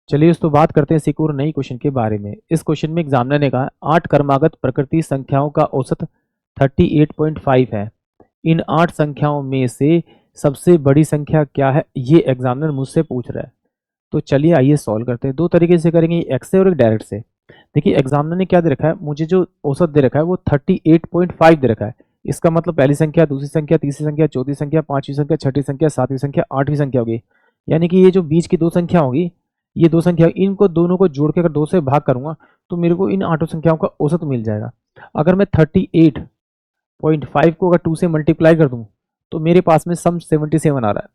चलिए दोस्तों बात करते हैं एक और नई क्वेश्चन के बारे में। इस क्वेश्चन में एग्जामिनर ने कहा 8 क्रमागत प्रकृति संख्याओं का औसत 38.5 है। इन 8 संख्याओं में से सबसे बड़ी संख्या क्या है, ये एग्जामिनर मुझसे पूछ रहा है। तो चलिए आइए सॉल्व करते हैं। दो तरीके से करेंगे, एक्स से और एक डायरेक्ट से। देखिए एग्जामिनर ने क्या दे रखा है, मुझे जो औसत दे रखा है वो 38.5 दे रखा है। इसका मतलब पहली संख्या, दूसरी संख्या, तीसरी संख्या, चौथी संख्या, पांचवी संख्या, छठी संख्या, सातवीं संख्या, आठवीं संख्या होगी। यानी कि ये जो बीच की दो संख्या होगी, ये दो संख्या, इनको दोनों को जोड़ के अगर 2 से भाग करूंगा तो मेरे को इन आठों संख्याओं का औसत मिल जाएगा। अगर मैं 38.5 को अगर 2 से मल्टीप्लाई कर दूं तो मेरे पास में सम 77 आ रहा है।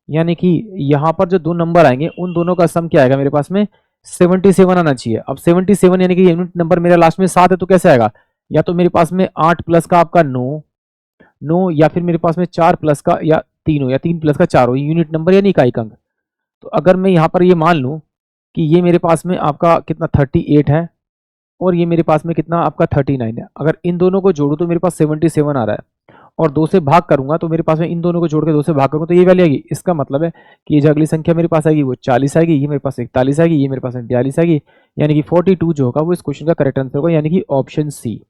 यानी कि यहाँ पर जो दो नंबर आएंगे उन दोनों का सम क्या आएगा, मेरे पास में 77 आना चाहिए। अब 77 यानी कि यूनिट नंबर मेरा लास्ट में 7 है, तो कैसे आएगा, या तो मेरे पास में 8 प्लस का आपका 9, या फिर मेरे पास में 4 प्लस का या 3 हो, या 3 प्लस का 4 हो, यूनिट नंबर यानी इकाई अंक। तो अगर मैं यहाँ पर ये मान लूँ कि ये मेरे पास में आपका कितना 38 है और ये मेरे पास में कितना आपका 39 है, अगर इन दोनों को जोड़ूँ तो मेरे पास 77 आ रहा है, और 2 से भाग करूंगा तो मेरे पास में इन दोनों को जोड़ के 2 से भाग करूंगा तो ये वैल्यू आएगी। इसका मतलब है कि ये जो अगली संख्या मेरे पास आएगी वो 40 आएगी, ये मेरे पास 41 आएगी, ये मेरे पास में 42 आएगी। यानी कि 42 जो होगा वो इस क्वेश्चन का करेक्ट आंसर होगा, यानी कि ऑप्शन सी।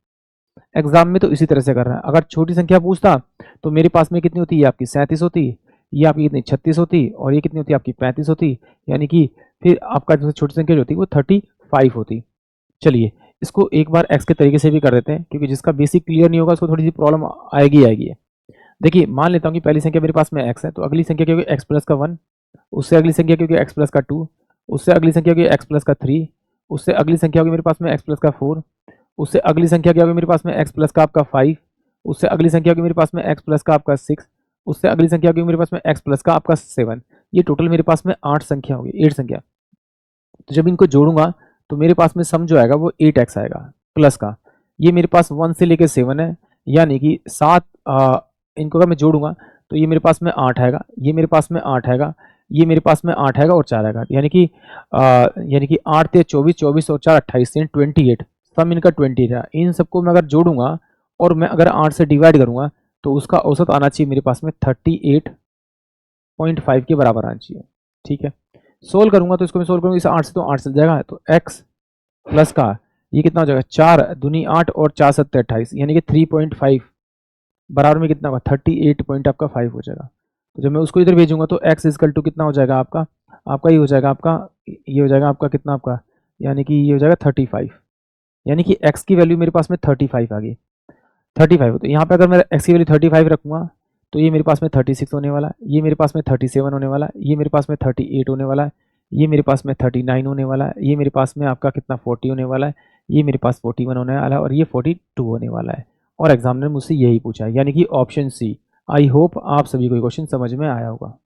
एग्जाम में तो इसी तरह से कर रहा है। अगर छोटी संख्या पूछता तो मेरे पास में कितनी होती है, आपकी 37 होती, ये आपकी कितनी 36 होती, और ये कितनी होती है आपकी 35 होती। यानी कि फिर आपका जो छोटी संख्या जो होती है वो 35 होती। चलिए इसको एक बार एक्स के तरीके से भी कर देते हैं, क्योंकि जिसका बेसिक क्लियर नहीं होगा उसको थोड़ी सी प्रॉब्लम आएगी। देखिए मान लेता हूँ कि पहली संख्या मेरे पास में x है, तो अगली संख्या क्या होगी x प्लस का 1, उससे अगली संख्या क्या होगी x प्लस का 2, उससे अगली संख्या होगी x प्लस का 3, उससे अगली संख्या होगी मेरे पास में x प्लस का 4, उससे अगली संख्या क्या होगी मेरे पास में x प्लस का आपका 5, उससे अगली संख्या होगी मेरे पास में x प्लस का आपका 6, उससे अगली संख्या होगी मेरे पास में x प्लस का आपका 7। ये टोटल मेरे पास में 8 संख्या होगी, 8 संख्या। तो जब इनको जोड़ूंगा तो मेरे पास में सम जो आएगा वो 8x आएगा प्लस का। ये मेरे पास 1 से लेके 7 है, यानी कि 7 इनको अगर मैं जोड़ूंगा तो ये मेरे पास में 8 आएगा, ये मेरे पास में 8 आएगा, ये मेरे पास में 8 आएगा और 4 आएगा। यानी कि 8 ते 24, 24 और 4 28, 28। सम इनका 20 है। इन सबको मैं अगर जोड़ूंगा और मैं अगर 8 से डिवाइड करूंगा तो उसका औसत आना चाहिए मेरे पास में 38.5 के बराबर आना चाहिए। ठीक है, सोल्व करूंगा तो इसको मैं सोल्व करूंगा, इस 8 से तो 8 चल जाएगा, तो x प्लस का ये कितना हो जाएगा 4 दूनी 8 और 4 सत्ते 28, यानी कि 3.5 बराबर में कितना होगा 38 पॉइंट आपका 5 हो जाएगा। तो जब मैं उसको इधर भेजूंगा तो x इजकल टू कितना हो जाएगा आपका ये हो जाएगा ये हो जाएगा आपका कितना आपका, यानी कि ये हो जाएगा 35। यानी कि x की वैल्यू मेरे पास में 35 आ गई, 35। तो यहाँ पे अगर मैं x की वैल्यू 35 रखूंगा तो ये मेरे पास में 36 होने वाला है, ये मेरे पास में 37 होने वाला है, ये मेरे पास में 38 होने वाला है, ये मेरे पास में 39 होने वाला है, ये मेरे पास में आपका कितना 40 होने वाला है, ये मेरे पास 41 होने वाला है, और ये 42 होने वाला है। और एग्जामिनर मुझसे यही पूछा है, यानी कि ऑप्शन सी। आई होप आप सभी को क्वेश्चन समझ में आया होगा।